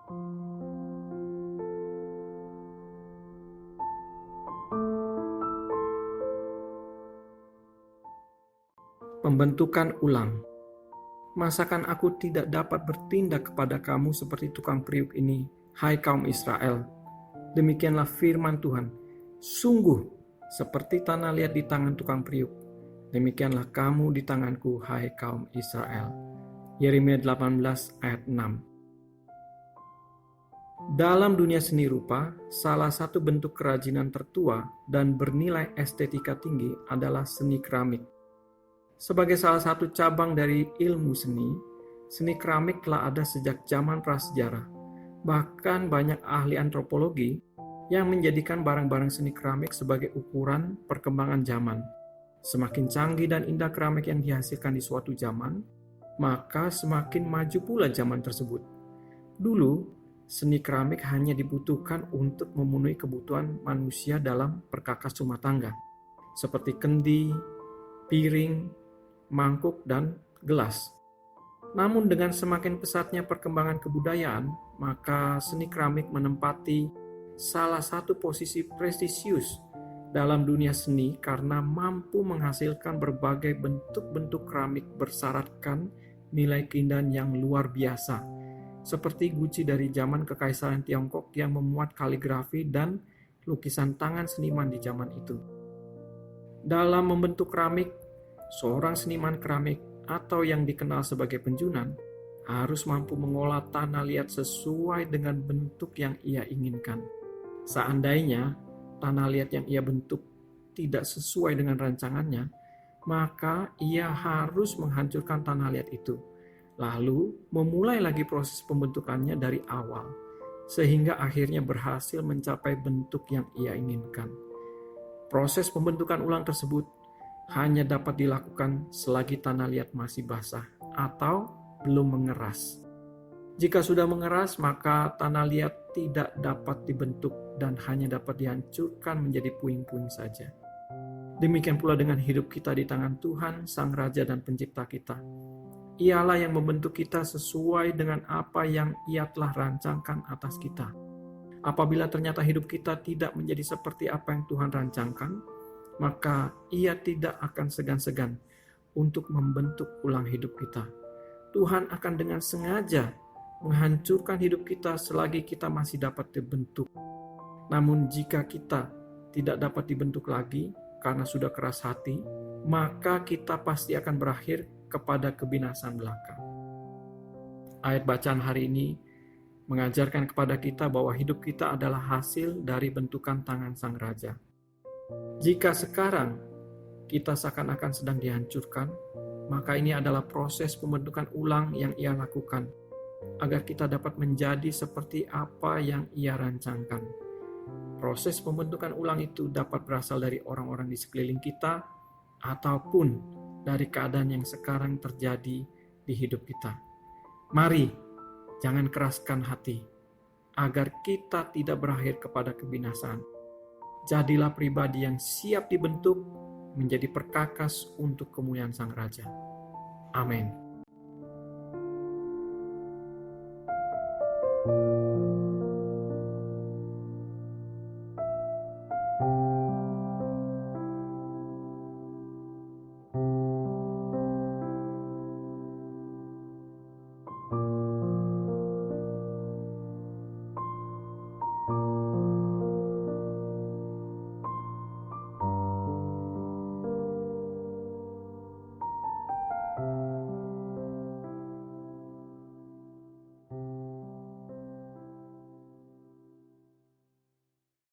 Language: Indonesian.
Pembentukan ulang. Masakan aku tidak dapat bertindak kepada kamu seperti tukang periuk ini, hai kaum Israel? Demikianlah firman Tuhan. Sungguh, seperti tanah liat di tangan tukang periuk, demikianlah kamu di tanganku, hai kaum Israel. Yeremia 18 ayat 6. Dalam dunia seni rupa, salah satu bentuk kerajinan tertua dan bernilai estetika tinggi adalah seni keramik. Sebagai salah satu cabang dari ilmu seni keramik telah ada sejak zaman prasejarah. Bahkan banyak ahli antropologi yang menjadikan barang-barang seni keramik sebagai ukuran perkembangan zaman. Semakin canggih dan indah keramik yang dihasilkan di suatu zaman, maka semakin maju pula zaman tersebut. Dulu, seni keramik hanya dibutuhkan untuk memenuhi kebutuhan manusia dalam perkakas rumah tangga, seperti kendi, piring, mangkuk, dan gelas. Namun dengan semakin pesatnya perkembangan kebudayaan, maka seni keramik menempati salah satu posisi prestisius dalam dunia seni karena mampu menghasilkan berbagai bentuk-bentuk keramik bersyaratkan nilai keindahan yang luar biasa, seperti guci dari zaman Kekaisaran Tiongkok yang memuat kaligrafi dan lukisan tangan seniman di zaman itu. Dalam membentuk keramik, seorang seniman keramik atau yang dikenal sebagai penjunan harus mampu mengolah tanah liat sesuai dengan bentuk yang ia inginkan. Seandainya tanah liat yang ia bentuk tidak sesuai dengan rancangannya, maka ia harus menghancurkan tanah liat itu, lalu memulai lagi proses pembentukannya dari awal, sehingga akhirnya berhasil mencapai bentuk yang ia inginkan. Proses pembentukan ulang tersebut hanya dapat dilakukan selagi tanah liat masih basah atau belum mengeras. Jika sudah mengeras, maka tanah liat tidak dapat dibentuk dan hanya dapat dihancurkan menjadi puing-puing saja. Demikian pula dengan hidup kita di tangan Tuhan, Sang Raja dan Pencipta kita. Ialah yang membentuk kita sesuai dengan apa yang Ia telah rancangkan atas kita. Apabila ternyata hidup kita tidak menjadi seperti apa yang Tuhan rancangkan, maka Ia tidak akan segan-segan untuk membentuk ulang hidup kita. Tuhan akan dengan sengaja menghancurkan hidup kita selagi kita masih dapat dibentuk. Namun jika kita tidak dapat dibentuk lagi karena sudah keras hati, maka kita pasti akan berakhir kepada kebinasaan belaka. Ayat bacaan hari ini mengajarkan kepada kita bahwa hidup kita adalah hasil dari bentukan tangan Sang Raja. Jika sekarang kita seakan-akan sedang dihancurkan, maka ini adalah proses pembentukan ulang yang Ia lakukan, agar kita dapat menjadi seperti apa yang Ia rancangkan. Proses pembentukan ulang itu dapat berasal dari orang-orang di sekeliling kita, ataupun dari keadaan yang sekarang terjadi di hidup kita. Mari, jangan keraskan hati, agar kita tidak berakhir kepada kebinasaan. Jadilah pribadi yang siap dibentuk menjadi perkakas untuk kemuliaan Sang Raja. Amin.